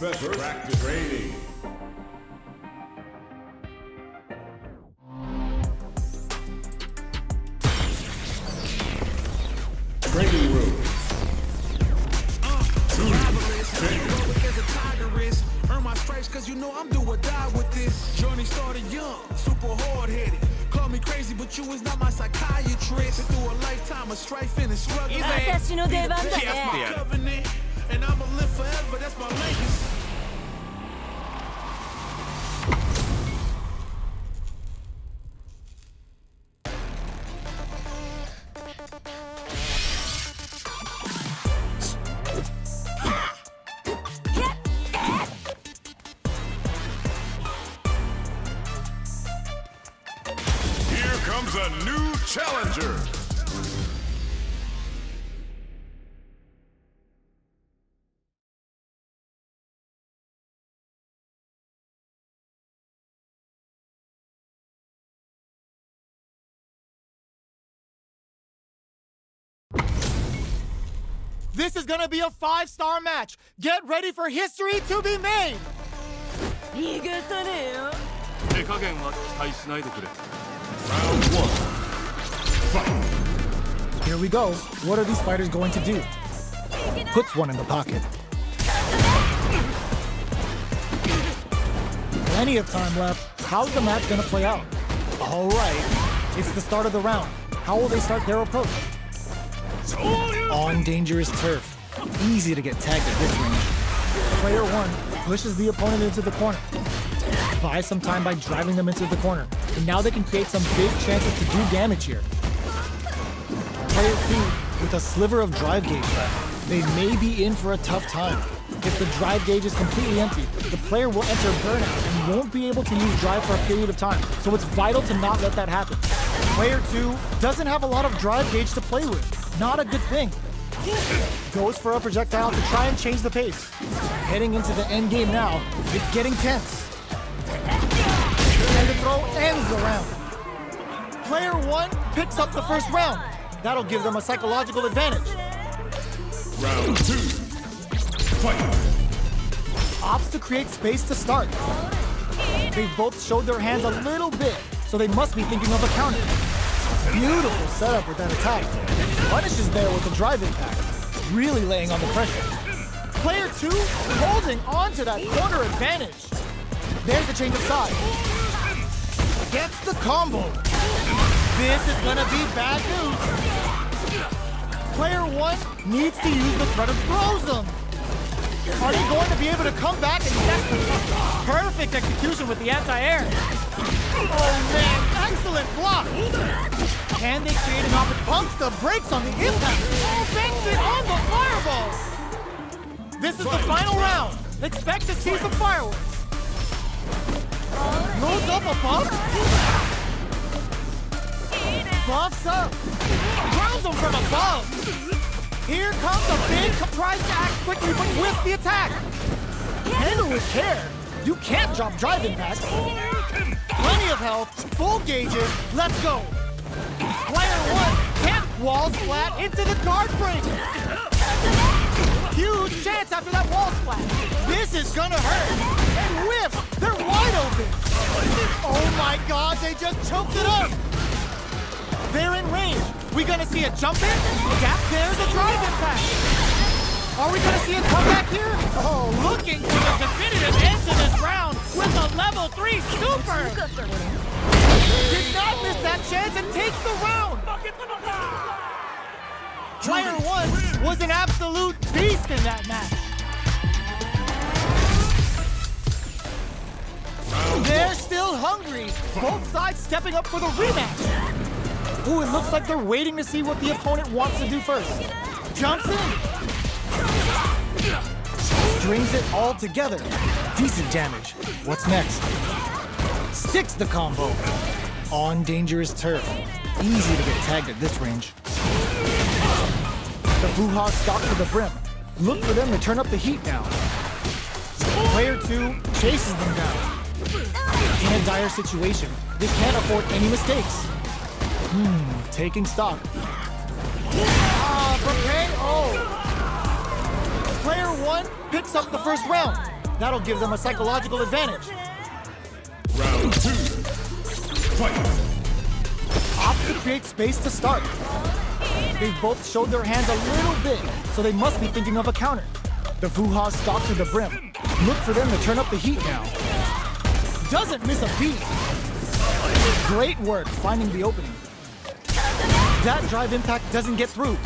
Professor practice training. Training room. Earn my stripes cause you know I'm do or die with this. Journey started young, super hard-headed. Call me crazy, but you is not my psychiatrist. Been through a lifetime of strife and struggle. 私の出番だ That's ね my covenant, and I'ma live forever, that's my legacy. Here comes a new challenger. This is gonna be a 5-star match. Get ready for history to be made. 逃がさねえよ手加減は期待しないでくれ Round one. Fight. Here we go. What are these fighters going to do? Puts one in the pocket. Plenty of time left. How's the match gonna play out? All right. It's the start of the round. How will they start their approach? On dangerous turf. Easy to get tagged at this range. Player 1 pushes the opponent into the corner. Buys some time by driving them into the corner. And now they can create some big chances to do damage here. Player 2 with a sliver of drive gauge left. They may be in for a tough time. If the drive gauge is completely empty, the player will enter burnout and won't be able to use drive for a period of time. So it's vital to not let that happen. Player 2 doesn't have a lot of drive gauge to play with. Not a good thing. Goes for a projectile to try and change the pace. Heading into the end game now, it's getting tense. And the throw ends the round. Player 1 picks up the first round. That'll give them a psychological advantage. Round two. Fight. Opts to create space to start. They've both showed their hands a little bit, so they must be thinking of a counter. Beautiful setup with that attack. Punishes there with the drive impact. Really laying on the pressure. Player 2 holding on to that corner advantage. There's the change of side. Gets the combo. This is gonna be bad news. Player 1 needs to use the threat of frozen. Are they going to be able to come back and perfect execution with the anti-air? Oh man, excellent block! Can they create an opportunity? Pumps the brakes on the impact! Oh, banks it on the fireball! This is the final round. Expect to see some fireworks. Loads up a bump. Buffs up. Grounds him from above. Here comes a big surprise to act quickly, but with the attack. Handle with care. You can't drop drive impact. Plenty of health, full gauges, let's go. Player 1 can't wall splat into the guard break. Huge chance after that wall splat. This is gonna hurt. And whiffs, they're wide open. Oh my god, they just choked it up. They're in range. We gonna see a jump in? Gap, there's a drive impact. Are we gonna see a comeback here? Oh, looking for the definitive end to this round with a level 3 super. Did not miss that chance and takes the round. Player 1 was an absolute beast in that match. They're still hungry. Both sides stepping up for the rematch. Ooh, it looks like they're waiting to see what the opponent wants to do first. Jumps in. Strings it all together. Decent damage. What's next? Sticks the combo. On dangerous turf. Easy to get tagged at this range. The Fuha stalk to the brim. Look for them to turn up the heat now. Player 2 chases them down. In a dire situation, they can't afford any mistakes. Taking stock. Prepare. Oh! Player 1 picks up the first round. That'll give them a psychological advantage. Round 2. Fight. Opposite creates space to start. They've both showed their hands a little bit, so they must be thinking of a counter. The Fuha stalk to the brim. Look for them to turn up the heat now. Doesn't miss a beat. Great work finding the opening. That drive impact doesn't get through.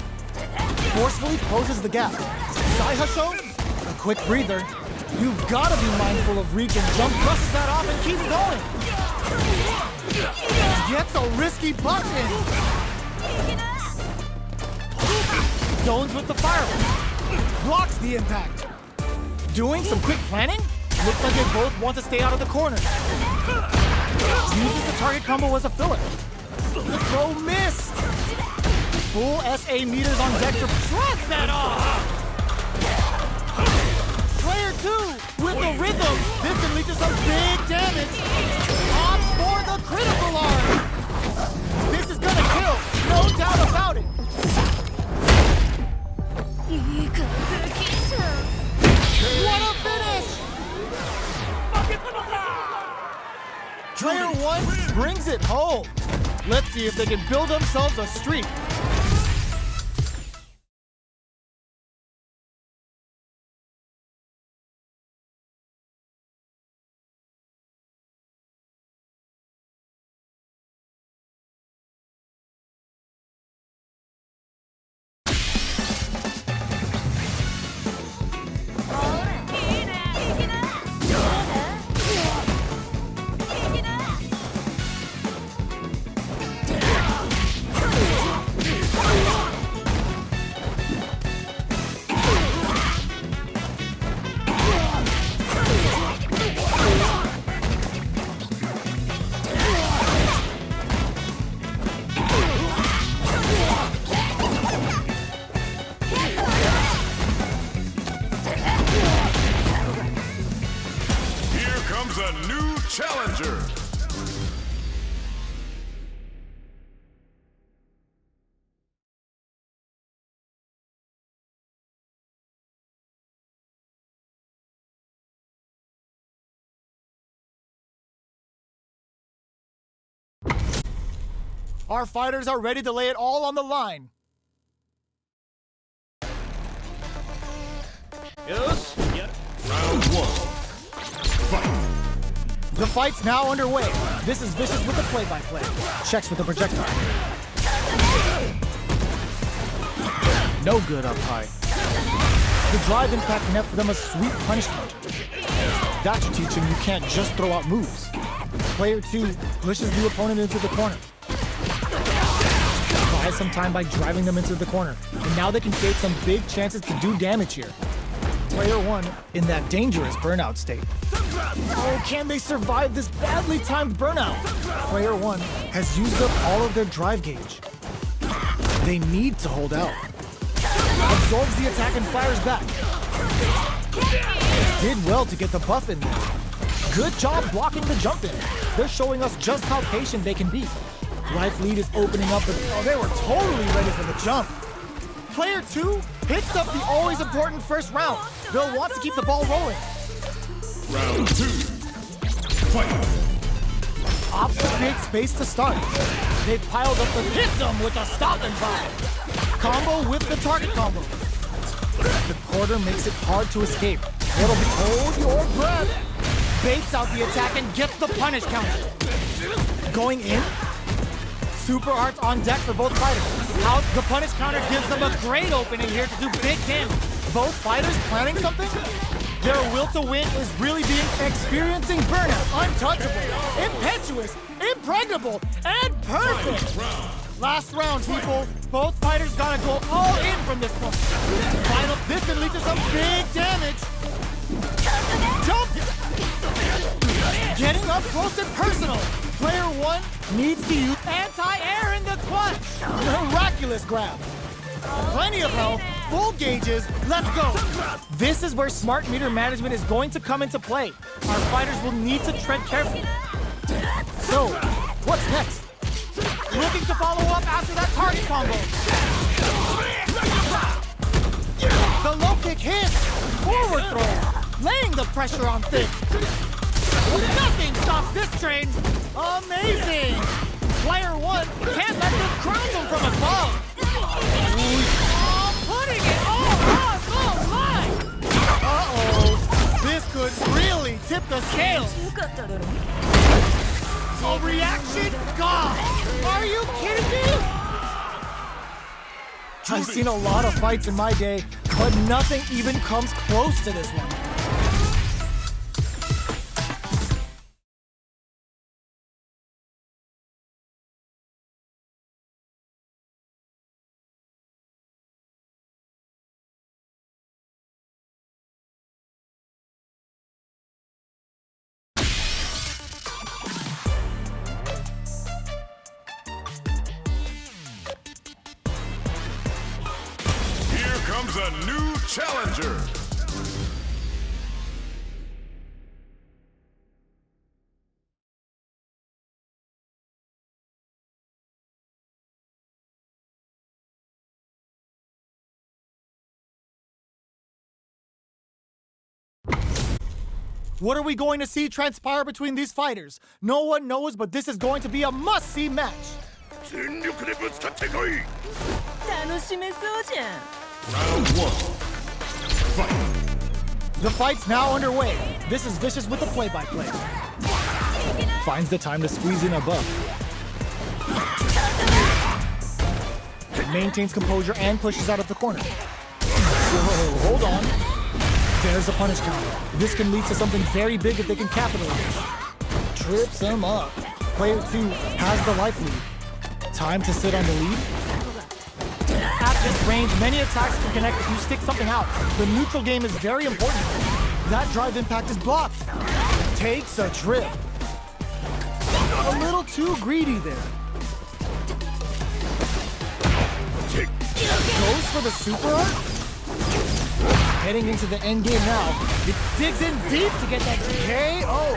Forcefully closes the gap. Sai Hasho, a quick breather. You've got to be mindful of reach and jump, brushes that off and keeps going. Gets a risky butt in. Zones with the firework. Blocks the impact. Doing some quick planning? Looks like they both want to stay out of the corner. Uses the target combo as a filler. The throw missed. Full SA meters on deck to shreds that off. Player 2 with the rhythm. This can lead to some big damage. Opts for the critical arm. This is gonna kill, no doubt about it. What a finish! Player 1 brings it home. Let's see if they can build themselves a streak. A new challenger. Our fighters are ready to lay it all on the line. Round 1. Fight. The fight's now underway. This is Vicious with the play-by-play. Checks with the projectile. No good up high. The drive impact net for them a sweet punishment. That should teach him you can't just throw out moves. Player 2 pushes the opponent into the corner. Buys some time by driving them into the corner. And now they can create some big chances to do damage here. Player 1 in that dangerous burnout state. Oh, can they survive this badly timed burnout? Player 1 has used up all of their drive gauge. They need to hold out. Absorbs the attack and fires back. Did well to get the buff in there. Good job blocking the jump in. They're showing us just how patient they can be. Life lead is opening up, oh, they were totally ready for the jump. Player 2 hits up the always important first round. They'll want to keep the ball rolling. Round 2. Fight. Opposite creates space to start. They've piled up the hits them with a stop and vibe. Combo with the target combo. The quarter makes it hard to escape. It'll be hold your breath. Baits out the attack and gets the punish counter. Going in. Super arts on deck for both fighters. How the punish counter gives them a great opening here to do big damage. Both fighters planning something? Their will to win is really being experiencing burnout. Untouchable, impetuous, impregnable, and perfect. Last round, people. Both fighters gotta go all in from this point. Final, this can lead to some big damage. Jump! Getting up close and personal. Player 1 needs to use anti-air in the clutch. Miraculous grab. Plenty of health, full gauges, let's go. This is where smart meter management is going to come into play. Our fighters will need to tread carefully. So, what's next? Looking to follow up after that target combo. The low kick hits. Forward throw. laying the pressure on Thick. Nothing stops this train. Amazing. Player 1 can't let them crown him from above. Putting it all on the line. Uh-oh. This could really tip the scales. よかっただろ A reaction? God! Are you kidding me? I've seen a lot of fights in my day, but nothing even comes close to this one. Here comes a new challenger. What are we going to see transpire between these fighters? No one knows, but this is going to be a must-see match. 全力でぶつかってこい。楽しめそうじゃん Round 1. Fight. The fight's now underway. This is Vicious with the play-by-play. Finds the time to squeeze in a buff. Maintains composure and pushes out of the corner. Whoa, hold on. There's a punish counter. This can lead to something very big if they can capitalize. Trips him up. Player 2 has the life lead. Time to sit on the lead. At this range, many attacks can connect if you stick something out. The neutral game is very important. That drive impact is blocked. Takes a trip. A little too greedy there. Goes for the super art. Heading into the end game now. It digs in deep to get that KO.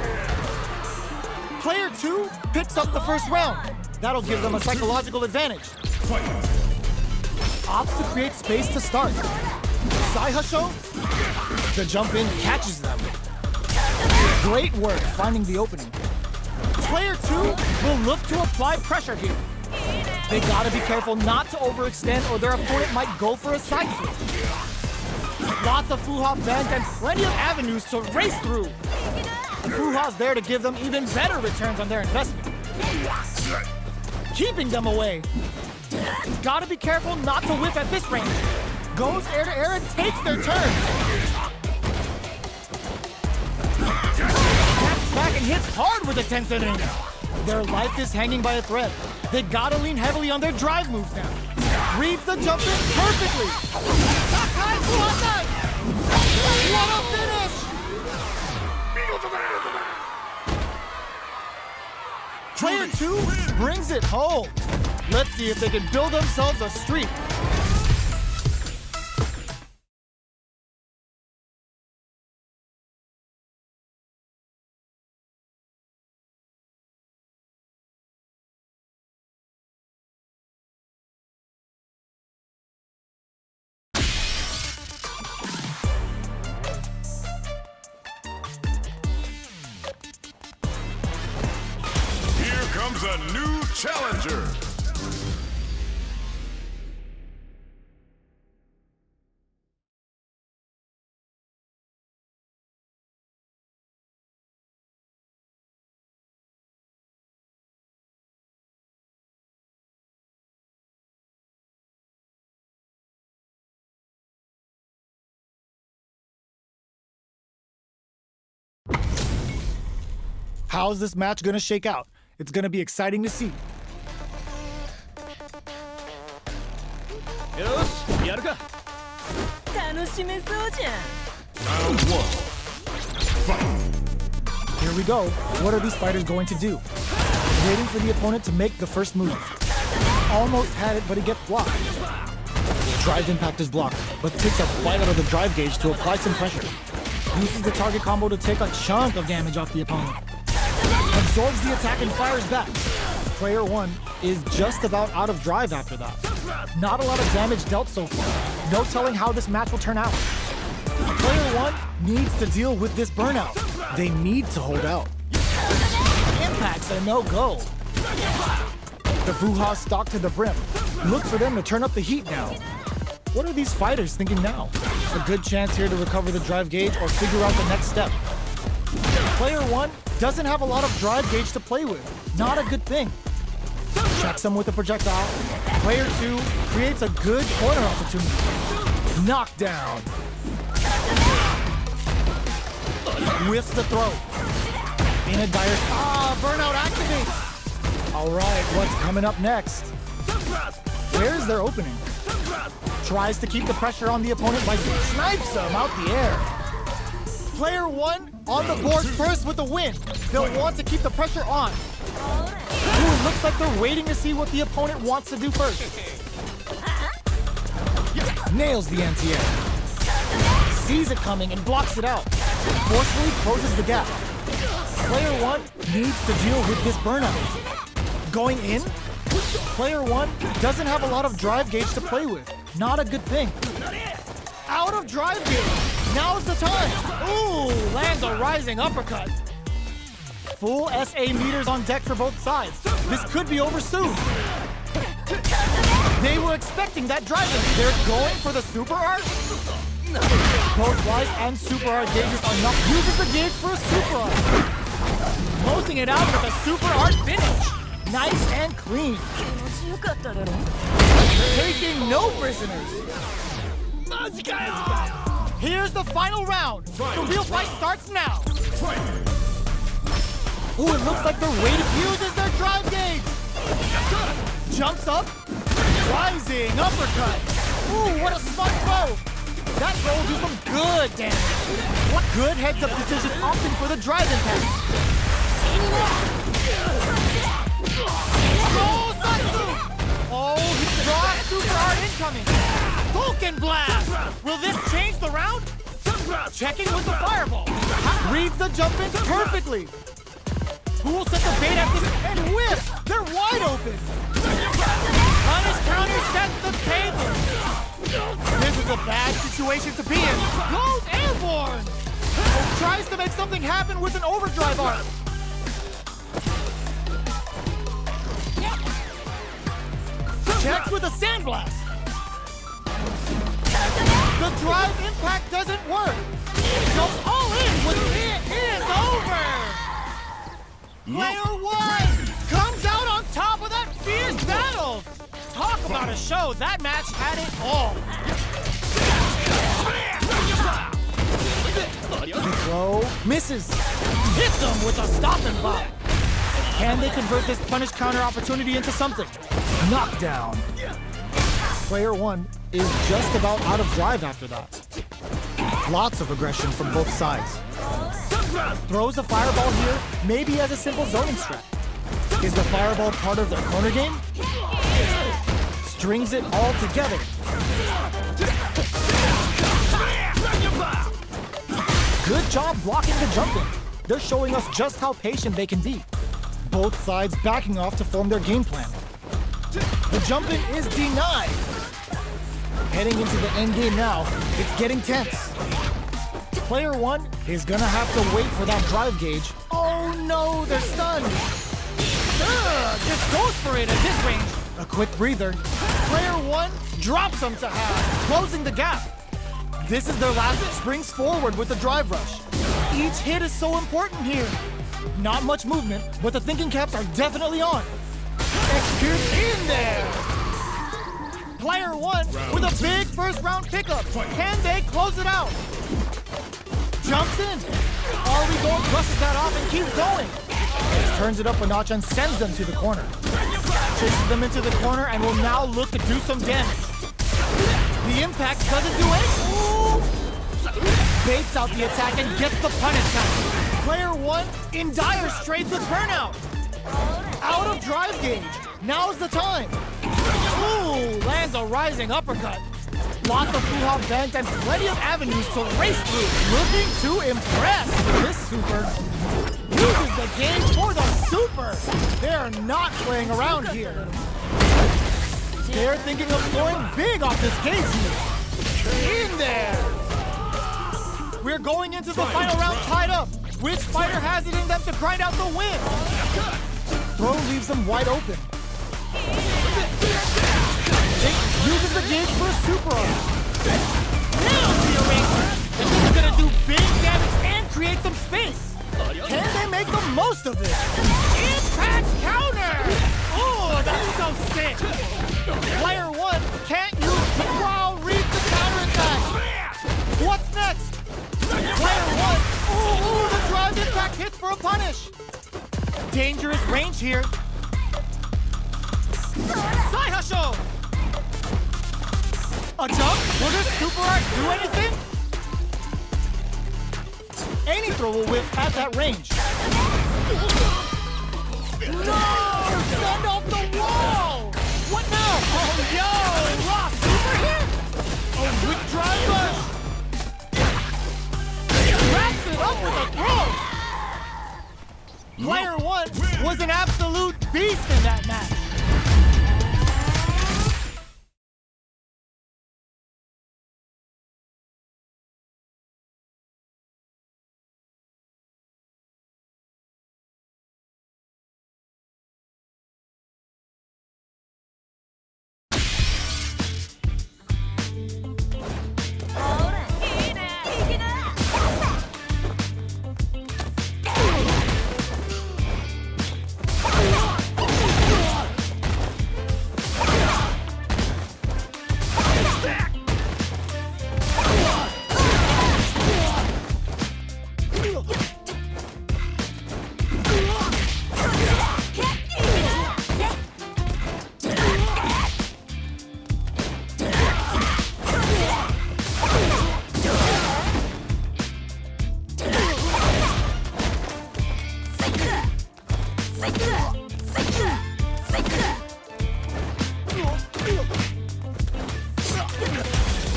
Player 2 picks up the first round. That'll give them a psychological advantage. Opts to create space to start. Saihasho, the jump in catches them. Great work finding the opening. Player 2 will look to apply pressure here. They gotta be careful not to overextend or their opponent might go for a side switch. Lots of Fuha bend and plenty of avenues to race through. Fuha's there to give them even better returns on their investment. Keeping them away. Gotta be careful not to whiff at this range. Goes air to air and takes their turn. Snaps back and hits hard with a tense enemy. Their life is hanging by a thread. They gotta lean heavily on their drive moves now. Reads the jump in perfectly. Sakai Fuhata! What a finish! Player 2 brings it home. Let's see if they can build themselves a streak. Here comes a new challenger. How's this match gonna shake out? It's gonna be exciting to see. よしやるか楽しめそうじゃん Round 1. Fight. Here we go. What are these fighters going to do? Waiting for the opponent to make the first move. Almost had it, but he gets blocked. Drive impact is blocked, but takes a bite out of the drive gauge to apply some pressure. Uses the target combo to take a chunk of damage off the opponent. Absorbs the attack and fires back. Player 1 is just about out of drive after that. Not a lot of damage dealt so far. No telling how this match will turn out. Player 1 One needs to deal with this burnout. They need to hold out. Impacts are no go. The Fuha stalk to the brim. Look for them to turn up the heat now. What are these fighters thinking now? A good chance here to recover the drive gauge or figure out the next step. Player one doesn't have a lot of drive gauge to play with. Not a good thing. Checks him with a projectile. Player two creates a good corner opportunity. Knockdown. Whiffs the throw. In a dire... burnout activates. All right, what's coming up next? Where's their opening? Tries to keep the pressure on the opponent by snipes him out the air. Player one on the board first with the win. They'll want to keep the pressure on. Ooh, it looks like they're waiting to see what the opponent wants to do first. Nails the anti-air. Sees it coming and blocks it out. Forcefully closes the gap. Player one needs to deal with this burnout. Going in? Player one doesn't have a lot of drive gauge to play with. Not a good thing. Out of drive gauge. Now's the time. Ooh, lands a rising uppercut. Full SA meters on deck for both sides. This could be over soon. They were expecting that driving. They're going for the super art. Both life and super art gauges are not. Uses the gauge for a super art. Closing it out with a super art finish. Nice and clean. 気持ちよかっただろ Taking no prisoners. Here's the final round. The real fight starts now. Ooh, it looks like they're waiting. Uses their drive gauge. Jumps up. Rising uppercut. Ooh, what a smart throw. That throw will do some good damage. What good heads-up decision opting for the drive impact. Oh, Satsu! Oh, he draws super hard incoming. Vulcan blast. Will this change the round? Checking with the fireball. Reads the jump in perfectly. Who will set the bait at this and whip? They're wide open. Punish counter sets the table. This is a bad situation to be in. Goes airborne. Tries to make something happen with an overdrive arc. Checks with a sandblast. The drive impact doesn't work. Goes all in with it is over. Player one comes out on top of that fierce battle. Talk about a show. That match had it all. The throw misses. Hits him with a stop and pop. Can they convert this punish counter opportunity into something? Knockdown. Player one is just about out of drive after that. Lots of aggression from both sides. Throws a fireball here, maybe as a simple zoning strat. Is the fireball part of their corner game? Strings it all together. Good job blocking the jump in. They're showing us just how patient they can be. Both sides backing off to form their game plan. The jump in is denied. Heading into the end game now, it's getting tense. Player one is gonna have to wait for that drive gauge. Oh no, they're stunned. Just goes for it at this range. A quick breather. Player one drops them to half, closing the gap. This is their last. Springs forward with the drive rush. Each hit is so important here. Not much movement, but the thinking caps are definitely on. Execute in there. Player one with a big first round pickup. Can they close it out? Jumps in. Are we going? Brushes that off and keeps going. Turns it up a notch and sends them to the corner. Chases them into the corner and will now look to do some damage. The impact doesn't do anything. Ooh. Baits out the attack and gets the punish count. Player one in dire straits with burnout. Out of drive gauge. Now's the time. Ooh, lands a rising uppercut. Lots of Fuha bent and plenty of avenues to race through. Looking to impress. This super uses the gauge for the super. They're not playing around here. They're thinking of going big off this gauge here. In there. We're going into the final round tied up. Which fighter has it in them to grind out the win? Throw leaves them wide open. Jake uses the gauge for a super arm. Now the eraser. And this is gonna do big damage and create some space. Can they make the most of this? Impact counter! Oh, that's so sick. Player 1 can't use the wow, read the counterattack. What's next? Player 1. Ooh, the drive impact hits for a punish. Dangerous range here. Saihasho! A jump? Will this super art do anything? Any throw will whiff at that range. No! Send off the wall! What now? Oh, yo! Rock! Super hit! A whip drive rush! Wraps it up with a throw! Player 1 was an absolute beast in that match.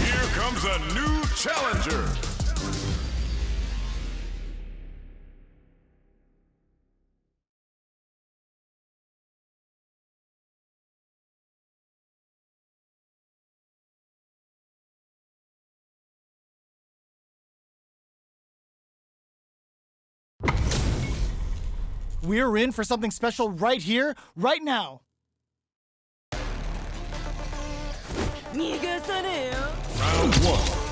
Here comes a new challenger. We're in for something special right here, right now. Round 1.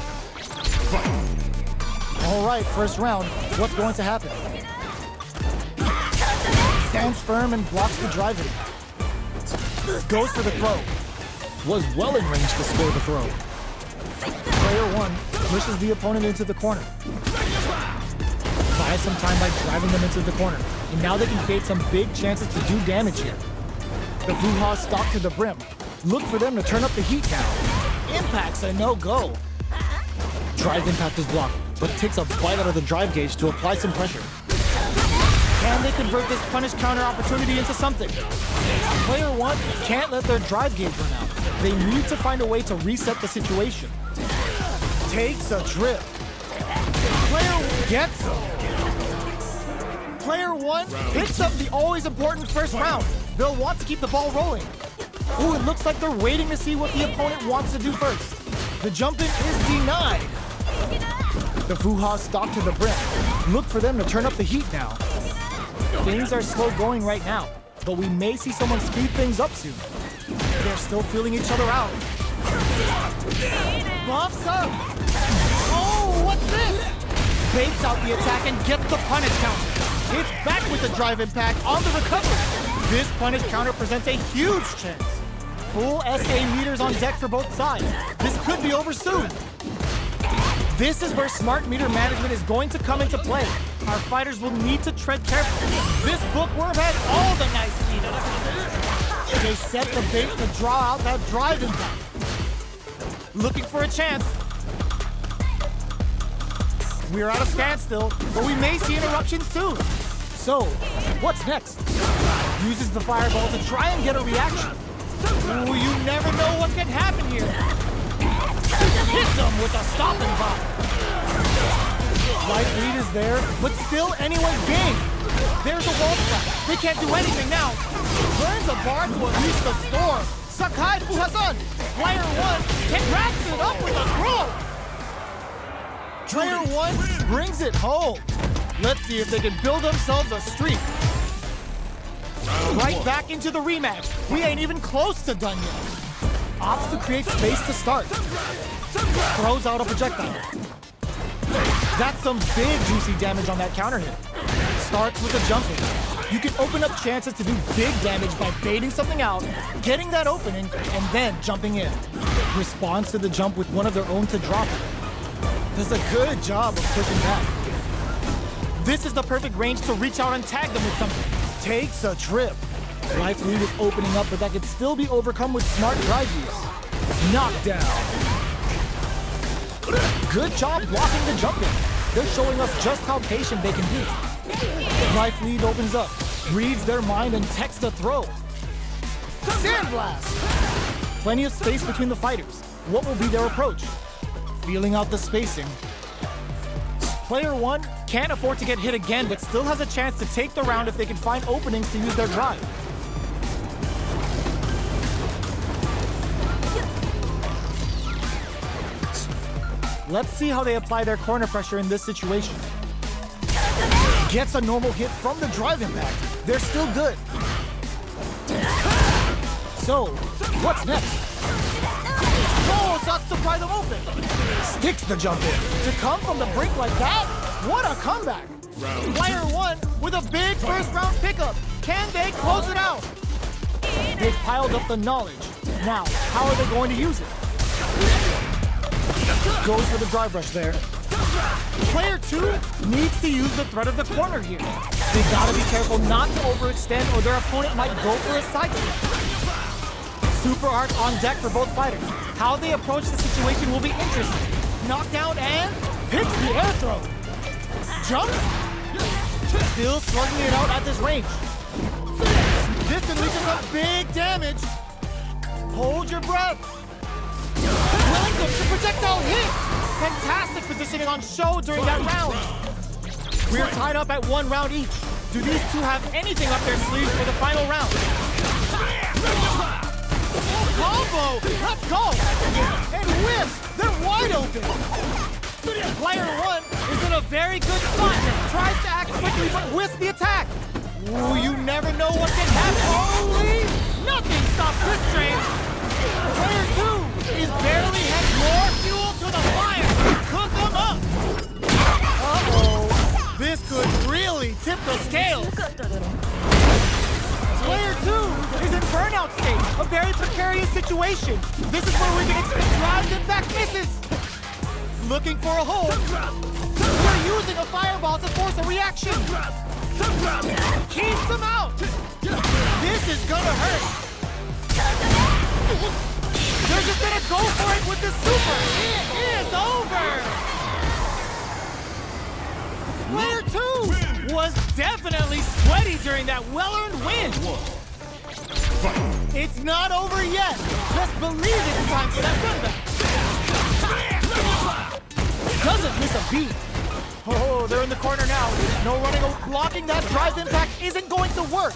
All right, first round. What's going to happen? Stands firm and blocks the drive-in. Goes for the throw. Was well in range to score the throw. Player 1 pushes the opponent into the corner. Buys some time by driving them into the corner. And now they can create some big chances to do damage here. The Fuha stalk to the brim. Look for them to turn up the heat now. Impact's a no-go. Drive impact is blocked, but takes a bite out of the drive gauge to apply some pressure. Can they convert this punish counter opportunity into something? Player 1 can't let their drive gauge run out. They need to find a way to reset the situation. Takes a trip. Player 1 gets him. Player 1 picks up the always important first round. They'll want to keep the ball rolling. Ooh, it looks like they're waiting to see what the opponent wants to do first. The jump-in is denied. The Fuha stalk to the brim. Look for them to turn up the heat now. Things are slow going right now, but we may see someone speed things up soon. They're still feeling each other out. Buffs up. Oh, what's this? Baits out the attack and gets the punish counter. It's back with the drive impact on the recovery. This punish counter presents a huge chance. Full SA meters on deck for both sides. This could be over soon. This is where smart meter management is going to come into play. Our fighters will need to tread carefully. This bookworm has all the nice meters. They set the bait to draw out that drive impact. Looking for a chance. We're at a standstill, but we may see an eruption soon. So, what's next? Uses the fireball to try and get a reaction. Ooh, you never know what can happen here. Hits them with a stopping bomb. Light lead is there, but still anyone's game. There's a wall slap. They can't do anything now. Burns a bar to unleash the storm. Sakai Fuhasan, player 1, wraps it up with a throw. Player one brings it home. Let's see if they can build themselves a streak. Right back into the rematch. We ain't even close to done yet. Opts to create space to start. Throws out a projectile. That's some big juicy damage on that counter hit. Starts with a jump in. You can open up chances to do big damage by baiting something out, getting that opening, and then jumping in. Responds to the jump with one of their own to drop it. Does a good job of pushing back. This is the perfect range to reach out and tag them with something. Takes a trip. Life lead is opening up, but that could still be overcome with smart drive use. Knockdown. Good job blocking the jump in. They're showing us just how patient they can be. Life lead opens up, reads their mind, and techs the throw. Sandblast! Plenty of space between the fighters. What will be their approach? Feeling out the spacing. Player one can't afford to get hit again, but still has a chance to take the round if they can find openings to use their drive. Let's see how they apply their corner pressure in this situation. Gets a normal hit from the drive impact. They're still good. So, what's next? Oh, starts to pry them open. Sticks the jump in. To come from the brink like that? What a comeback. Player one with a big first round pickup. Can they close it out? They've piled up the knowledge. Now, how are they going to use it? Goes for the drive rush there. Player two needs to use the threat of the corner here. They gotta be careful not to overextend or their opponent might go for a side step. Super art on deck for both fighters. How they approach the situation will be interesting. Knockdown and hits the air throw. Jump. Still slugging it out at this range. This can lead to some big damage. Hold your breath. Willing to projectile hit. Fantastic positioning on show during that round. We're tied up at 1 round each. Do these two have anything up their sleeves for the final round? Combo! Let's go! And whips! They're wide open! Player one is in a very good spot. Tries to act quickly but whiffs the attack. Ooh, you never know what can happen. Holy! Nothing stops this train. Player two is barely had more fuel to the fire. Cook them up. Uh-oh. This could really tip the scales. Player two is in burnout state, a very precarious situation. This is where we can expect drives and back misses. Looking for a hole. We're using a fireball to force a reaction. Keeps them out. This is gonna hurt. They're just gonna go for it with the super. It is over. Player two was definitely sweaty during that well-earned win. It's not over yet. Just believe it's time for that run back. Doesn't miss a beat. Oh, they're in the corner now. No running or blocking. That drive impact isn't going to work.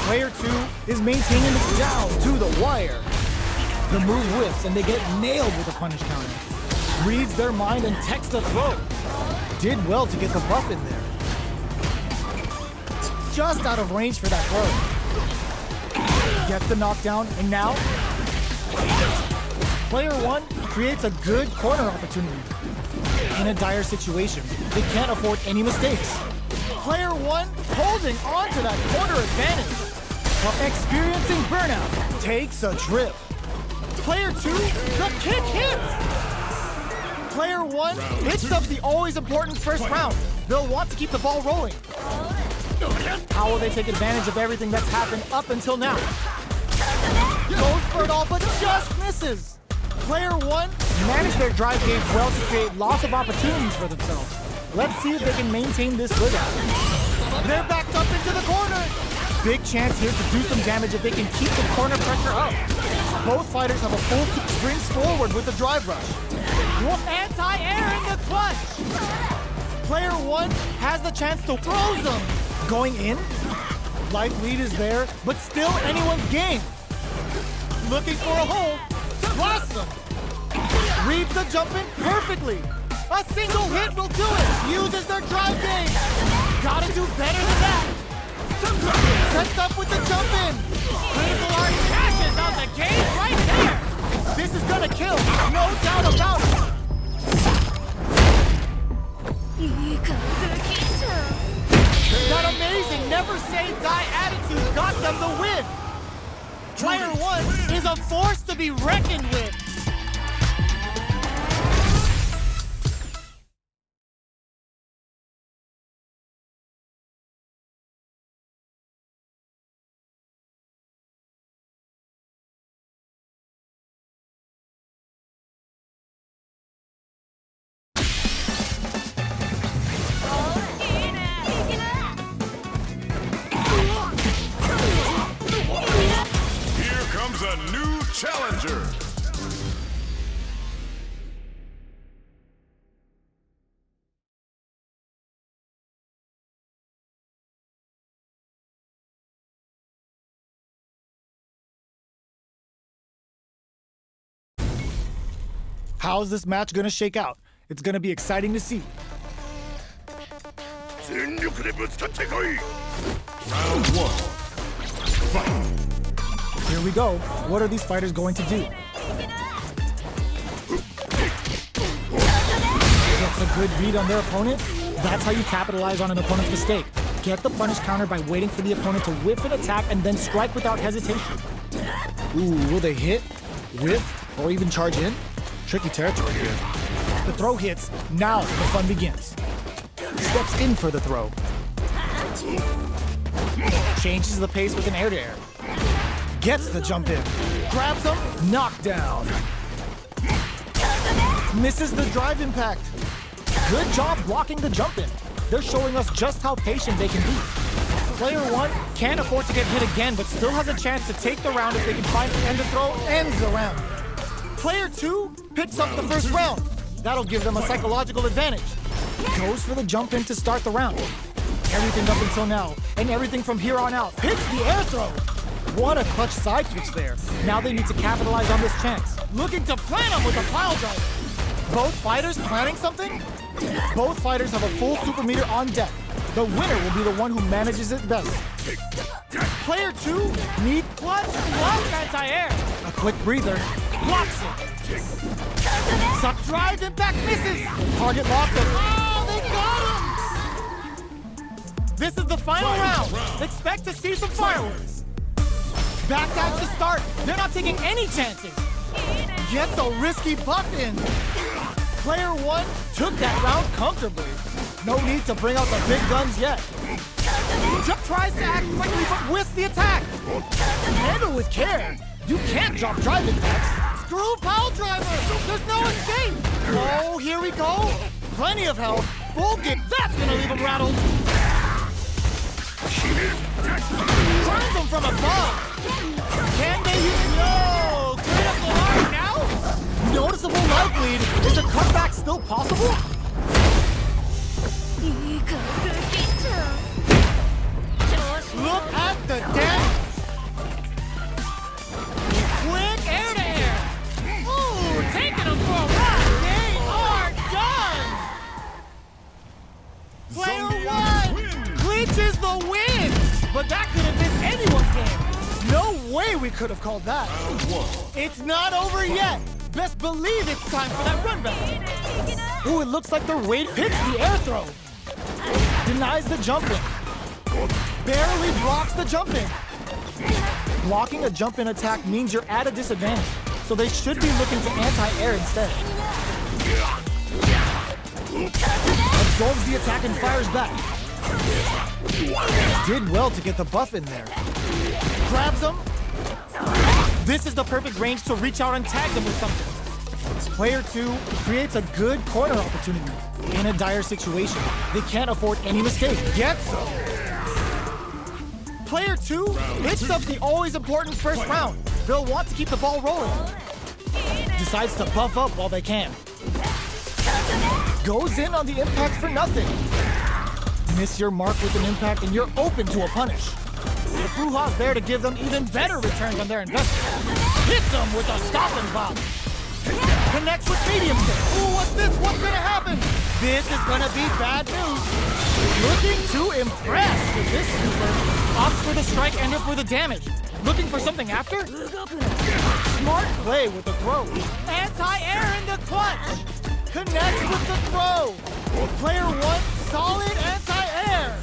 Player two is maintaining it down to the wire. The move whiffs and they get nailed with a punish counter. Reads their mind and techs the throw. Did well to get the buff in there. Just out of range for that throw. Gets the knockdown, and now player one creates a good corner opportunity. In a dire situation, they can't afford any mistakes. Player one holding on to that corner advantage. While experiencing burnout, takes a trip. Player two, the kick hits! Player one hits up the always important first round. They'll want to keep the ball rolling. How will they take advantage of everything that's happened up until now? Goes for it all, but just misses. Player one managed their drive game well to create lots of opportunities for themselves. Let's see if they can maintain this rhythm. They're backed up into the corner. Big chance here to do some damage if they can keep the corner pressure up. Both fighters have a full springs forward with the drive rush. Anti-air in the clutch. Player one has the chance to throw them. Going in. Life lead is there, but still anyone's game. Looking for a hole. Blast them. Reads the jump in perfectly. A single hit will do it. Uses their drive game. Gotta do better than that. Sets up with the jump in. Critical Art cashes out the game right there. This is gonna kill, no doubt about it. That amazing never say die attitude got them the win. Player 1 is a force to be reckoned with. Here comes a new challenger. How's this match gonna shake out? It's gonna be exciting to see. Round 1. Fight. Here we go. What are these fighters going to do? Gets a good read on their opponent. That's how you capitalize on an opponent's mistake. Get the punish counter by waiting for the opponent to whiff an attack and then strike without hesitation. Ooh, will they hit, whiff, or even charge in? Tricky territory here. The throw hits. Now the fun begins. Steps in for the throw. Changes the pace with an air-to-air. Gets the jump in. Grabs him. Knockdown. Misses the drive impact. Good job blocking the jump in. They're showing us just how patient they can be. Player 1 can't afford to get hit again, but still has a chance to take the round if they can find and the throw ends the round. Player 2 picks up the first round. That'll give them a psychological advantage. Goes for the jump in to start the round. Everything up until now, and everything from here on out, hits the air throw. What a clutch side switch there. Now they need to capitalize on this chance. Looking to plan them with a pile driver. Both fighters planning something? Both fighters have a full super meter on deck. The winner will be the one who manages it best. Player 2 needs clutch, anti-air. A quick breather, blocks it. Suck drive, impact misses. Target locked and oh, they got him! This is the final round. Expect to see some fireworks. Backdash to start. They're not taking any chances. Gets a risky buff in. Player 1 took that round comfortably. No need to bring out the big guns yet. Jump tries to act quickly but whiffs the attack. Handle with care. You can't drop drive impacts. Screw pile driver. There's no escape. Oh, here we go. Plenty of health. Full kick. That's gonna leave him rattled. Turns him from above. Can they use no critical art now? Noticeable life lead. Is a comeback still possible? Look at the damage. Quick air-to-air. Ooh, taking him for a ride. They are done. Player 1 clinches the win. But that could have been anyone's game. No way we could have called that. It's not over yet. Best believe it's time for that run back. Ooh, it looks like their weight hits the air throw. Denies the jump in. Barely blocks the jump in. Blocking a jump in attack means you're at a disadvantage, so they should be looking to anti-air instead. Absorbs the attack and fires back. Did well to get the buff in there. Grabs him. This is the perfect range to reach out and tag them with something. Player 2 creates a good corner opportunity. In a dire situation, they can't afford any mistake. Gets him. Player 2 hits up the always important first round. They'll want to keep the ball rolling. Decides to buff up while they can. Goes in on the impact for nothing. Miss your mark with an impact and you're open to a punish. The Fuha's there to give them even better returns on their investment. Hits them with a stopping bomb. Connects with medium kick. Ooh, what's this? What's gonna happen? This is gonna be bad news. Looking to impress with this super. Opts for the strike, ender for the damage. Looking for something after? Smart play with the throw. Anti-air in the clutch. Connects with the throw. Player 1, solid anti-air.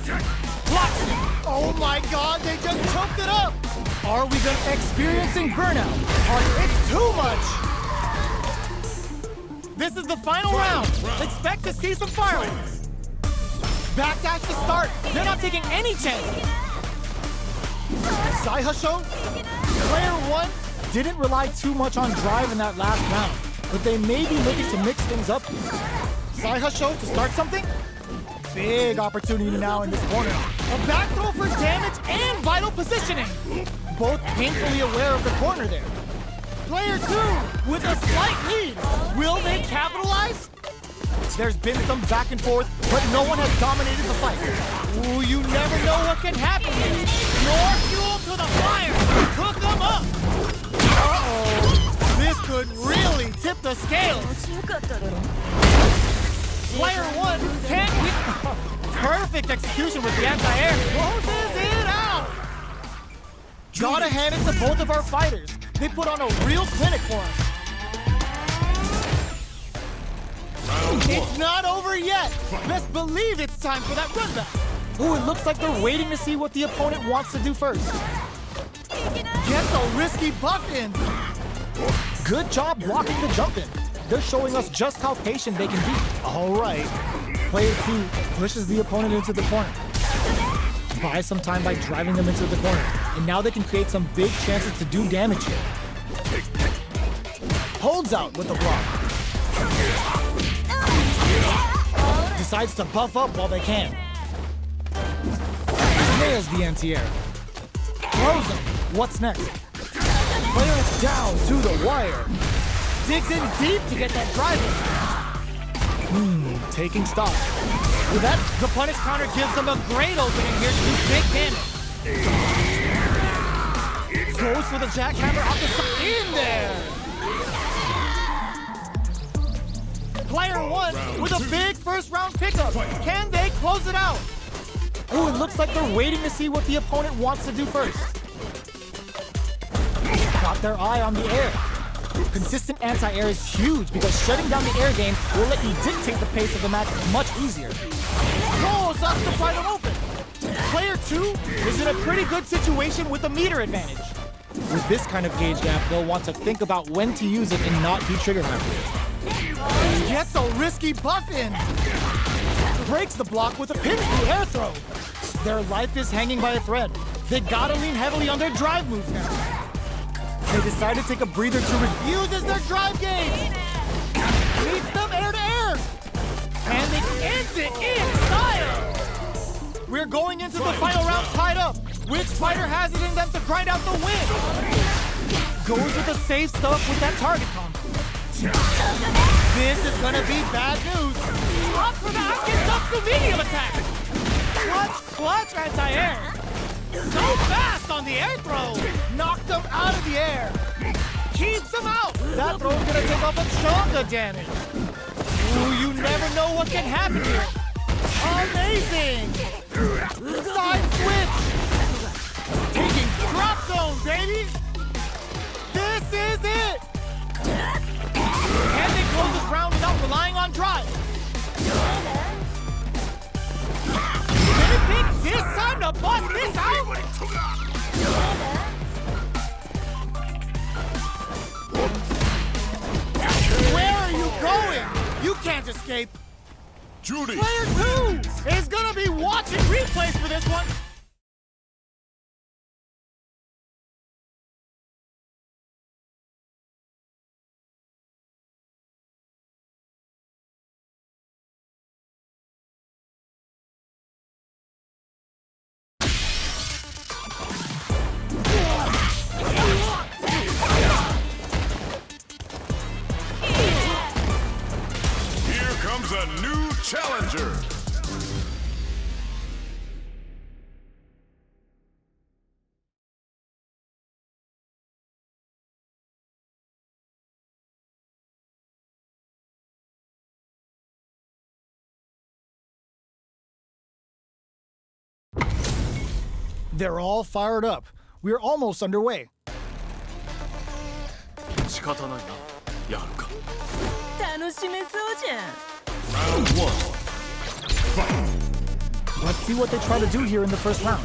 Blocks. Oh my god, they just choked it up. Are we gonna experiencing burnout? It's too much. This is the final round. Expect to see some fireworks. Backdash to start. They're not taking any chances. Saihasho, player 1, didn't rely too much on drive in that last round, but they may be looking to mix things up. Saihasho to start something? Big opportunity now in this corner. A back throw for damage and vital positioning. Both painfully aware of the corner there. Player 2 with a slight lead. Will they capitalize? There's been some back and forth, but no one has dominated the fight. Ooh, you never know what can happen here. More fuel to the fire. Cook them up. Uh-oh. This could really tip the scales. 強かっただろ Player 1 can't win. Perfect execution with the anti-air. Closes it out. Gotta hand it to both of our fighters. They put on a real clinic for us. It's not over yet. Best believe it's time for that run back. Ooh, it looks like they're waiting to see what the opponent wants to do first. Gets a risky buff in. Good job blocking the jump in. They're showing us just how patient they can be. All right. Player 2 pushes the opponent into the corner. Buys some time by driving them into the corner. And now they can create some big chances to do damage here. Holds out with the block. Decides to buff up while they can. Nails the anti-air. Throws him. What's next? Player down to the wire. Digs in deep to get that drive in. Taking stock. With that, the punish counter gives them a great opening here to do big damage. Goes for the jackhammer off the side. In there! Player 1 with a big first round pickup. Can they close it out? Ooh, it looks like they're waiting to see what the opponent wants to do first. Got their eye on the air. Consistent anti-air is huge because shutting down the air game will let you dictate the pace of the match much easier. Rolls up to pry them open. Player 2 is in a pretty good situation with a meter advantage. With this kind of gauge gap, they'll want to think about when to use it and not be trigger happy. Gets a risky buff in. Breaks the block with a pin through air throw. Their life is hanging by a thread. They gotta lean heavily on their drive moves now. They decide to take a breather to uses their drive gauge. Meets them air to air. And it ends it in style. We're going into the final round tied up. Which fighter has it in them to grind out the win? Goes with the safe stuff with that target combo. This is gonna be bad news. Up for the gets up to medium attack. Clutch anti-air. So fast on the air throw. Knocked him out of the air. Keeps him out. That throw's gonna take off a chunk of damage. Ooh, you never know what can happen here. Amazing. Side switch. Taking drop zone, baby. This is it. Can they close this round without relying on drive? They pick this time to bust this out? Where are you going? You can't escape. Judy! Player 2 is gonna be watching replays for this one. They're all fired up. We're almost underway. 仕方ないな。やるか。楽しめそうじゃん。 Round one. Let's see what they try to do here in the first round.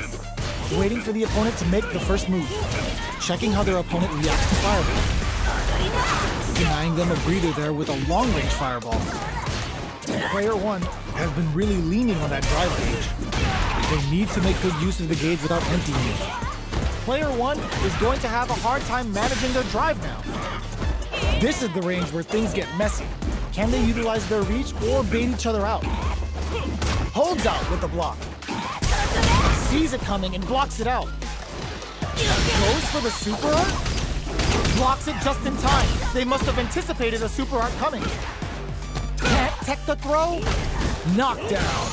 Waiting for the opponent to make the first move. Checking how their opponent reacts to fireball. Denying them a breather there with a long-range fireball. Player 1 has been really leaning on that drive gauge. They need to make good use of the gauge without emptying it. Player 1 is going to have a hard time managing their drive now. This is the range where things get messy. Can they utilize their reach or bait each other out? Holds out with the block. Sees it coming and blocks it out. Goes for the super art? Blocks it just in time. They must have anticipated a super art coming. Can't tech the throw? Knockdown.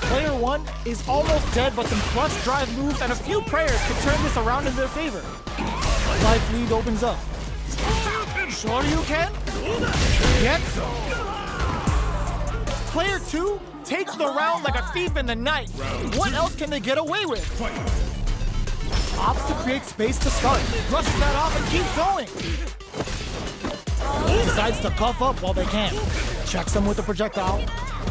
Player 1 is almost dead, but some clutch drive moves and a few prayers could turn this around in their favor. Life lead opens up. Sure you can? Get some. Player 2 takes the round like a thief in the night. What else can they get away with? Opts to create space to start. Brushes that off and keeps going. Decides to puff up while they can. Checks them with the projectile.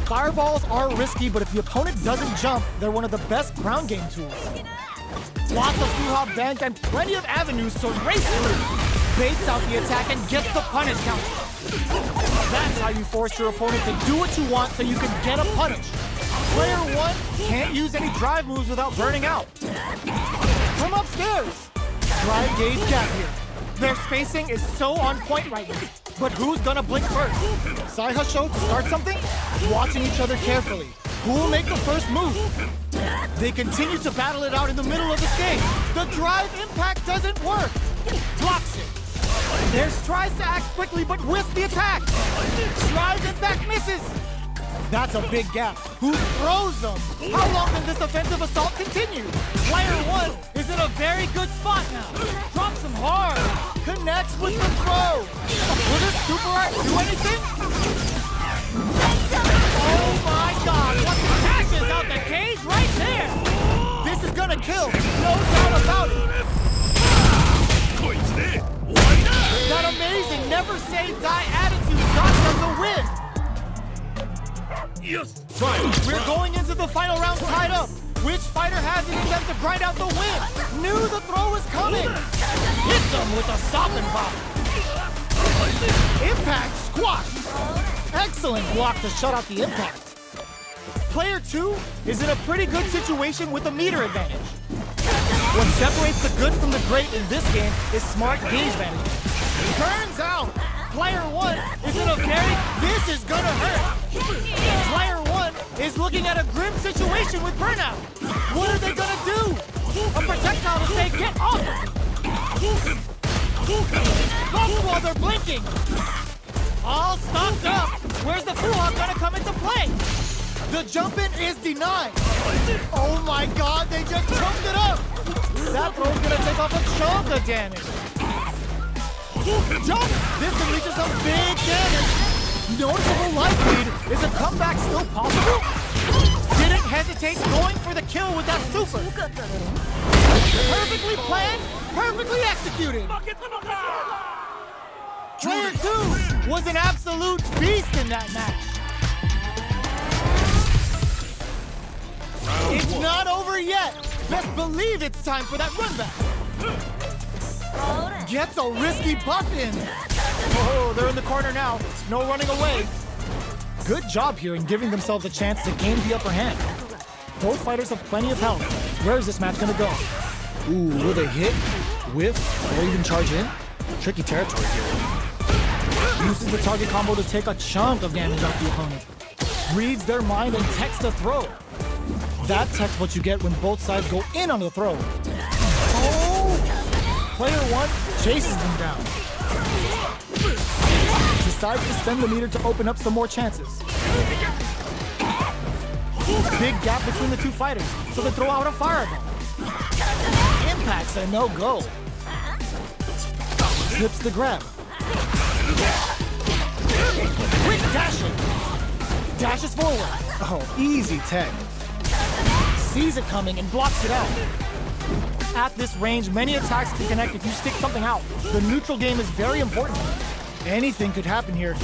Fireballs are risky, but if the opponent doesn't jump, they're one of the best ground game tools. Lots of through-hop bank and plenty of avenues to race through. Baits out the attack and gets the punish count. That's how you force your opponent to do what you want so you can get a punish. Player 1 can't use any drive moves without burning out. From upstairs. Drive gauge gap here. Their spacing is so on point right now. But who's gonna blink first? Saihasho to start something? Watching each other carefully. Who'll make the first move? They continue to battle it out in the middle of the stage. The drive impact doesn't work. Blocks it. There's tries to act quickly but whiffs the attack. Drive impact misses. That's a big gap. Who throws them? How long can this offensive assault continue? Player 1 is in a very good spot now. Drops him hard. Connects with the throw. Will this super art do anything? Oh my god, what the catches out the cage right there! This is gonna kill, no doubt about it. That amazing never say die attitude got them the win. Yes. We're going into the final round tied up. Which fighter has it in them to grind out the win? Knew the throw was coming. Hits them with a stop and pop. Impact squash. Excellent block to shut out the impact. Player 2 is in a pretty good situation with a meter advantage. What separates the good from the great in this game is smart gauge management. Turns out, Player 1 is in a very, this is gonna hurt. Player 1 is looking at a grim situation with burnout. What are they gonna do? A projectile to say, get off it! Both while they're blinking. All stopped up. Where's the full-up gonna come into play? The jump-in is denied. Oh my god, they just jumped it up. That throw's gonna take off a chunk of damage. Jump! This can lead to some big damage. Noticeable life lead. Is a comeback still possible? Didn't hesitate going for the kill with that super. Perfectly planned, perfectly executed. Player 2 was an absolute beast in that match. It's not over yet. Best believe it's time for that run back. Gets a risky buff in. Oh, they're in the corner now. No running away. Good job here in giving themselves a chance to gain the upper hand. Both fighters have plenty of health. Where is this match gonna go? Ooh, will they hit, whiff, or even charge in? Tricky territory here. Uses the target combo to take a chunk of damage off the opponent. Reads their mind and techs the throw. That tech's what you get when both sides go in on the throw. Oh! Player 1 chases them down. Decides to spend the meter to open up some more chances. Big gap between the two fighters, so they throw out a fireball. Impact's a no-go. Slips the grab. Quick dashing. Dashes forward. Oh, easy tech. Sees it coming and blocks it out. At this range, many attacks can connect if you stick something out. The neutral game is very important. Anything could happen here.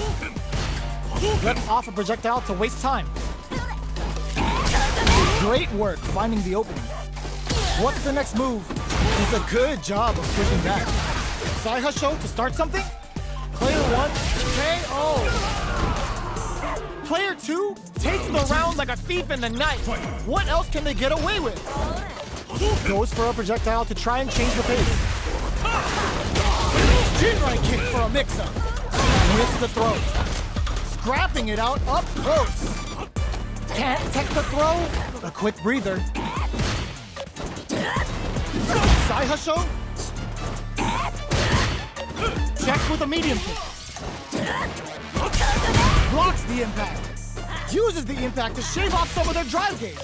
Let's off a projectile to waste time. Great work finding the opening. What's the next move? It's a good job of pushing back. Side Husho to start something? Player 1, KO. Player 2 takes the round like a thief in the night. What else can they get away with? Goes for a projectile to try and change the pace. Jinrai kick for a mix-up. With the throw. Scrapping it out up close. Can't tech the throw. A quick breather. Side Husho. Checks with a medium kick. Blocks the impact. Uses the impact to shave off some of their drive gauge.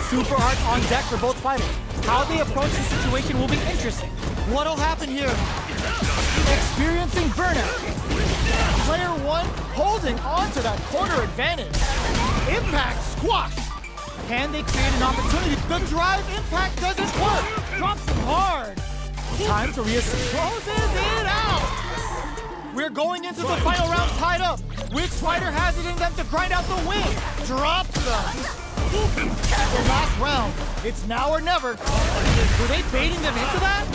Super Art on deck for both fighters. How they approach the situation will be interesting. What'll happen here? Experiencing burnout. Player 1 holding on to that corner advantage. Impact squash. Can they create an opportunity? The drive impact doesn't work. Drops him hard. Time to reassess. Closes it out. We're going into the final round tied up. Which fighter has it in them to grind out the win? Drops them. The last round. It's now or never. Were they baiting them into that?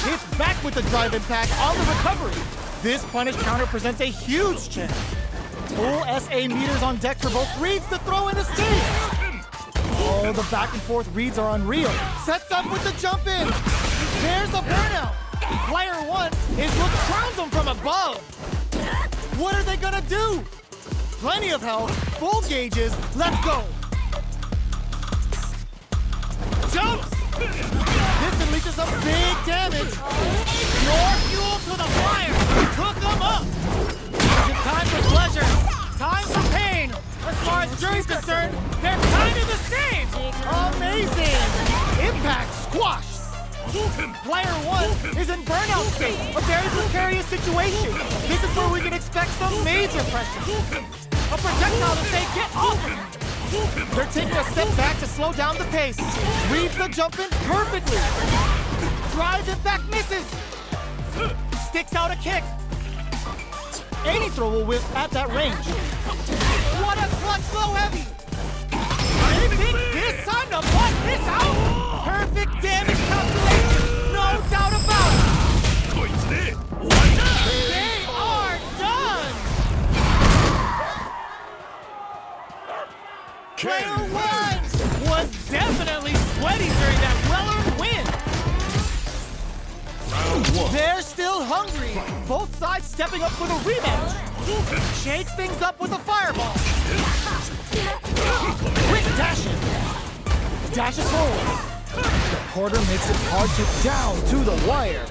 It's back with the drive impact on the recovery. This punish counter presents a huge chance. Full SA meters on deck for both reads to throw in the stage. Oh, the back and forth reads are unreal. Sets up with the jump in. There's a burnout. Player 1 is what crowns them from above. What are they gonna do? Plenty of health, full gauges, let's go. Jumps! This unleashes some big damage. More fuel to the fire. Cook them up. Is it time for pleasure? Time for pain. As far as jury's concerned, they're kind of the same. Amazing. Impact squashed. Player 1 is in burnout state, a very precarious situation. This is where we can expect some major pressure. A projectile to say, get off of me. They're taking a step back to slow down the pace. Reads the jump in perfectly. Drives it back, misses. Sticks out a kick. Any throw will whiff at that range. What a clutch low heavy. They think this time to bust this out. Perfect damage calculation. No doubt about it. They are done. Player 1 was definitely sweaty during that well-earned win. They're still hungry. Both sides stepping up for the rematch. Shakes things up with a fireball. Quick dash it. Dashes forward. The quarter makes it hard to down to the wire.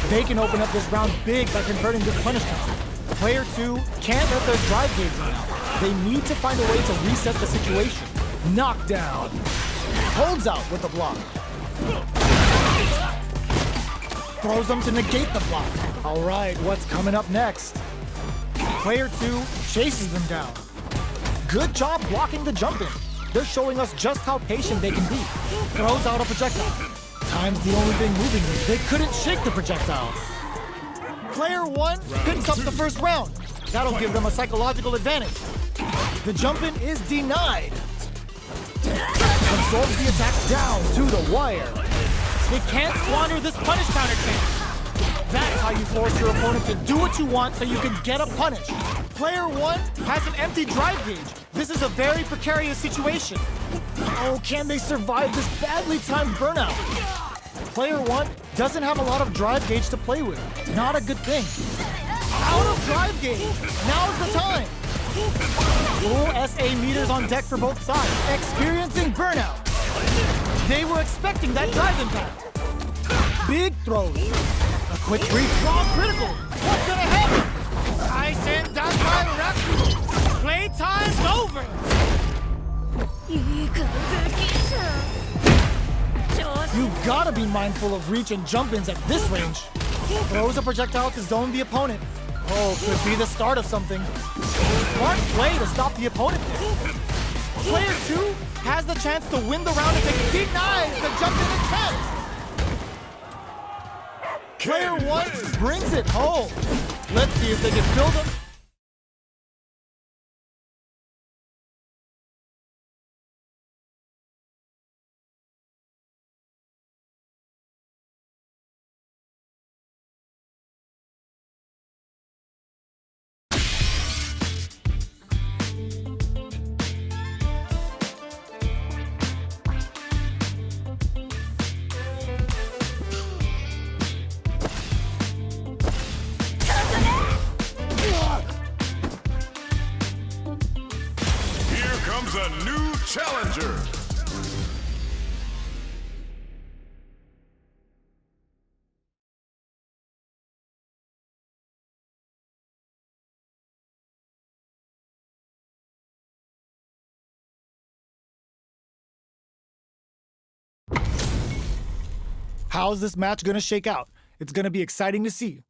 They can open up this round big by converting this punish counter. Player 2 can't let their drive gauge run out. They need to find a way to reset the situation. Knockdown. Holds out with the block. Throws them to negate the block. All right, what's coming up next? Player 2 chases them down. Good job blocking the jump in. They're showing us just how patient they can be. Throws out a projectile. Time's the only thing moving them. They couldn't shake the projectile. Player 1 picks up the first round. That'll give them a psychological advantage. The jump in is denied. Absorbs the attack down to the wire. They can't squander this punish counter chance. That's how you force your opponent to do what you want so you can get a punish. Player 1 has an empty drive gauge. This is a very precarious situation. Oh, can they survive this badly timed burnout? Player 1 doesn't have a lot of drive gauge to play with. Not a good thing. Out of drive gauge. Now's the time. Full SA meters on deck for both sides. Experiencing burnout. They were expecting that drive impact. Big throws. A quick brief draw critical. What's gonna happen? I send down my rep. Playtime's over. You gotta be mindful of reach and jump-ins at this range. Throws a projectile to zone the opponent. Oh, could be the start of something. Smart play to stop the opponent there. Player 2 has the chance to win the round if they denies the jump-in attempt. Player one brings it home. Let's see if they can fill them. Here comes a new challenger. How's this match gonna shake out? It's gonna be exciting to see.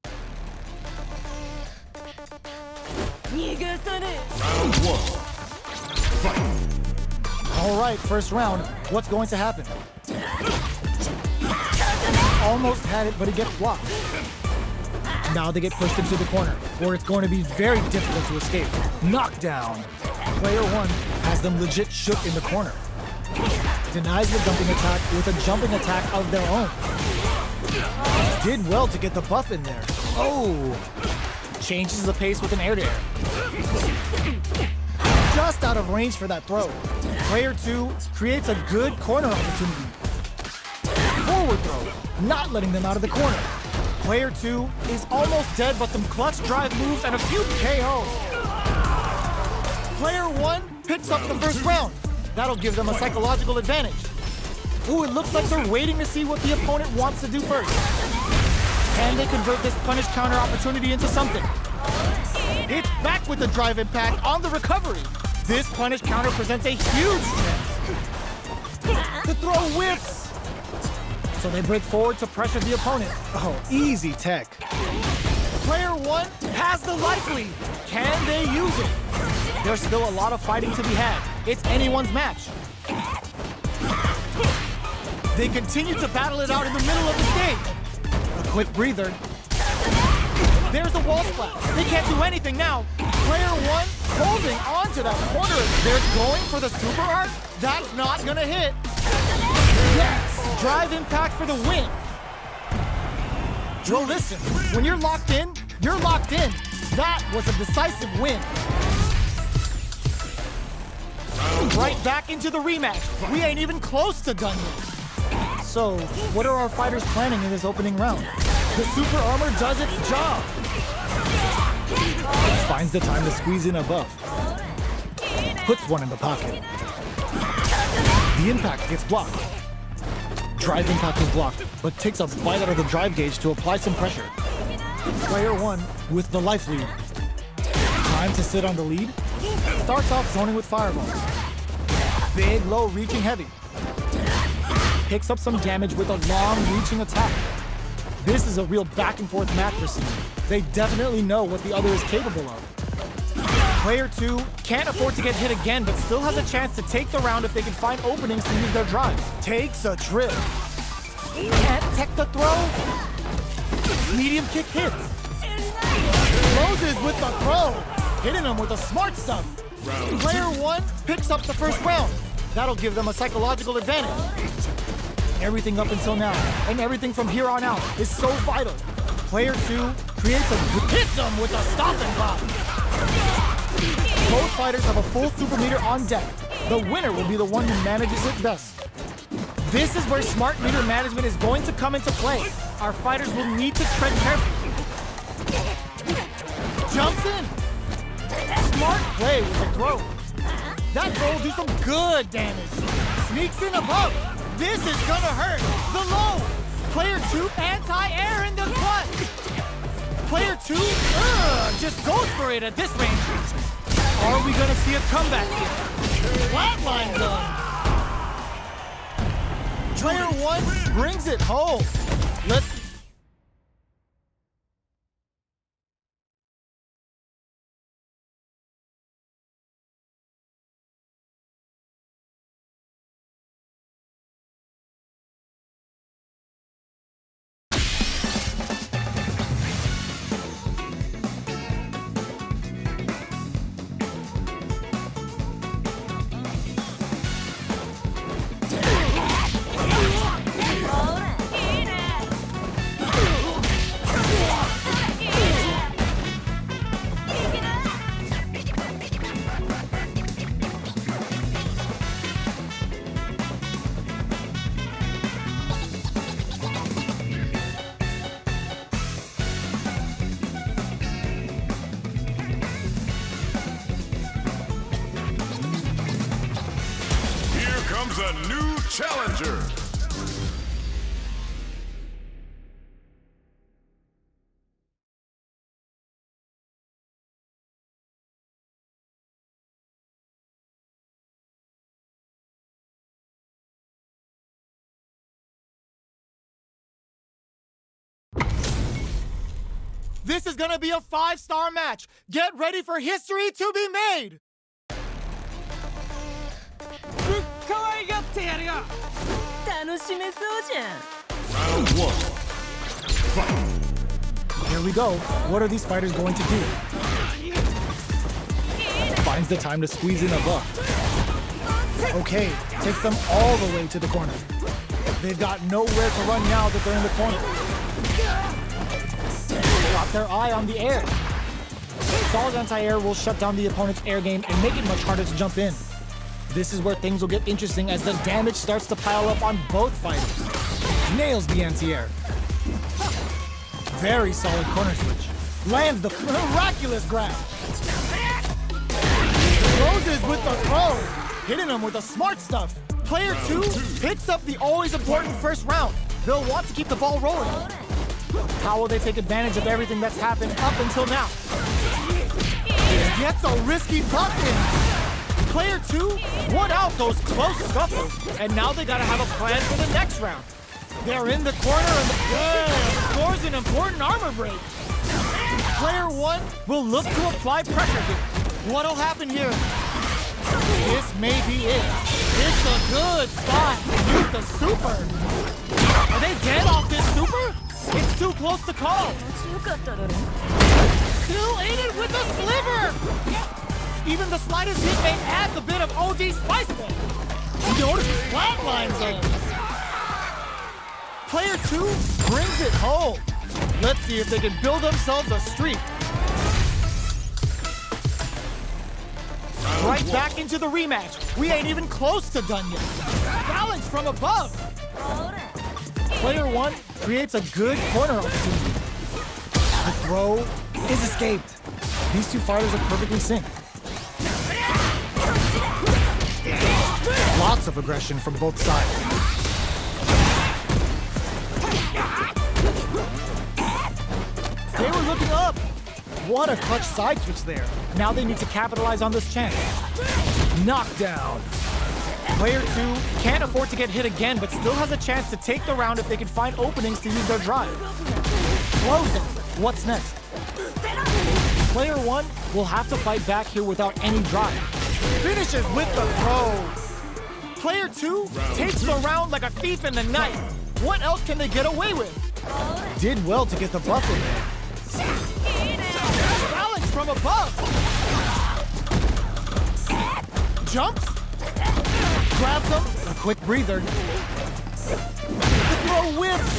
All right, first round. What's going to happen? Almost had it, but it gets blocked. Now they get pushed into the corner, where it's going to be very difficult to escape. Knockdown. Player one has them legit shook in the corner. Denies the jumping attack with a jumping attack of their own. Did well to get the buff in there. Oh! Changes the pace with an air-to-air. Just out of range for that throw. Player two creates a good corner opportunity. Forward throw, not letting them out of the corner. Player two is almost dead, but some clutch drive moves and a few KO. Player one picks up the first round. That'll give them a psychological advantage. Ooh, it looks like they're waiting to see what the opponent wants to do first. Can they convert this punish counter opportunity into something? It's back with the drive impact on the recovery. This punish counter presents a huge chance. The throw whiffs. So they break forward to pressure the opponent. Oh, easy tech. Player one has the life lead. Can they use it? There's still a lot of fighting to be had. It's anyone's match. They continue to battle it out in the middle of the stage. A quick breather. There's a wall splash. They can't do anything now. Player one holding on to that corner. They're going for the super art. That's not gonna hit. Yes! Drive impact for the win. Well, listen, when you're locked in, you're locked in. That was a decisive win. Right back into the rematch. We ain't even close to done yet. So, what are our fighters planning in this opening round? The super armor does its job. Finds the time to squeeze in a buff. Puts one in the pocket. The impact gets blocked. Drive impact is blocked, but takes a bite out of the drive gauge to apply some pressure. Player one with the life lead. Time to sit on the lead. Starts off zoning with fireballs. Big, low, reaching heavy. Picks up some damage with a long, reaching attack. This is a real back and forth match we're seeing. They definitely know what the other is capable of. Player two can't afford to get hit again, but still has a chance to take the round if they can find openings to use their drive. Takes a trip. Can't tech the throw. Medium kick hits. Closes with the throw. Hitting them with the smart stuff. Player one picks up the first round. That'll give them a psychological advantage. Everything up until now, and everything from here on out, is so vital. Player two creates hits them with a stopping block. Both fighters have a full super meter on deck. The winner will be the one who manages it best. This is where smart meter management is going to come into play. Our fighters will need to tread carefully. Jumps in. Smart play with the throw. That throw will do some good damage. Sneaks in above. This is gonna hurt. The low. Player two anti-air in the clutch. Player two just goes for it at this range. Are we gonna see a comeback here? Flatline done. Player one brings it home. Let's comes a new challenger. This is gonna be a 5-star match. Get ready for history to be made. Round one. Here we go. What are these fighters going to do? Finds the time to squeeze in a buff. Okay, takes them all the way to the corner. They've got nowhere to run now that they're in the corner. Got their eye on the air. Solid anti-air will shut down the opponent's air game and make it much harder to jump in. This is where things will get interesting as the damage starts to pile up on both fighters. Nails the anti-air. Very solid corner switch. Lands the miraculous grab. Closes with the throw. Hitting him with the smart stuff. Player 2 picks up the always important first round. They'll want to keep the ball rolling. How will they take advantage of everything that's happened up until now? Gets a risky buck in. Player 2 won out those close scuffles, and now they gotta have a plan for the next round. They're in the corner and scores an important armor break. Player 1 will look to apply pressure here. What'll happen here? This may be it. It's a good spot to use the super. Are they dead off this super? It's too close to call. Still in it with the sliver. Even the slightest hit may add a bit of OD spice there. Notice flatlines in. Player 2 brings it home. Let's see if they can build themselves a streak. Right back into the rematch. We ain't even close to done yet. Balance from above. Player 1 creates a good corner opportunity. The throw is escaped. These two fighters are perfectly synced. Lots of aggression from both sides. They were looking up. What a clutch side switch there. Now they need to capitalize on this chance. Knockdown. Player 2 can't afford to get hit again, but still has a chance to take the round if they can find openings to use their drive. Closing. What's next? Player 1 will have to fight back here without any drive. Finishes with the throw. Player 2 takes the round like a thief in the night. What else can they get away with? Did well to get the buff in there. Balance from above. Jumps. Grabs him. A quick breather. The throw whips.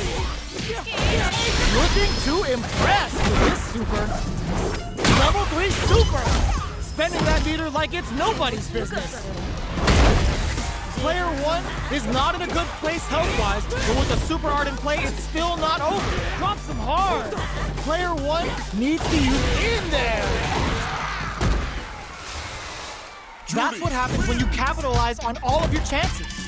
Looking to impress with this super. Level 3 super. Spending that meter like it's nobody's business. Player 1 is not in a good place health-wise, but with the super art in play, it's still not over. Drops him hard. Player 1 needs to use in there. That's what happens when you capitalize on all of your chances.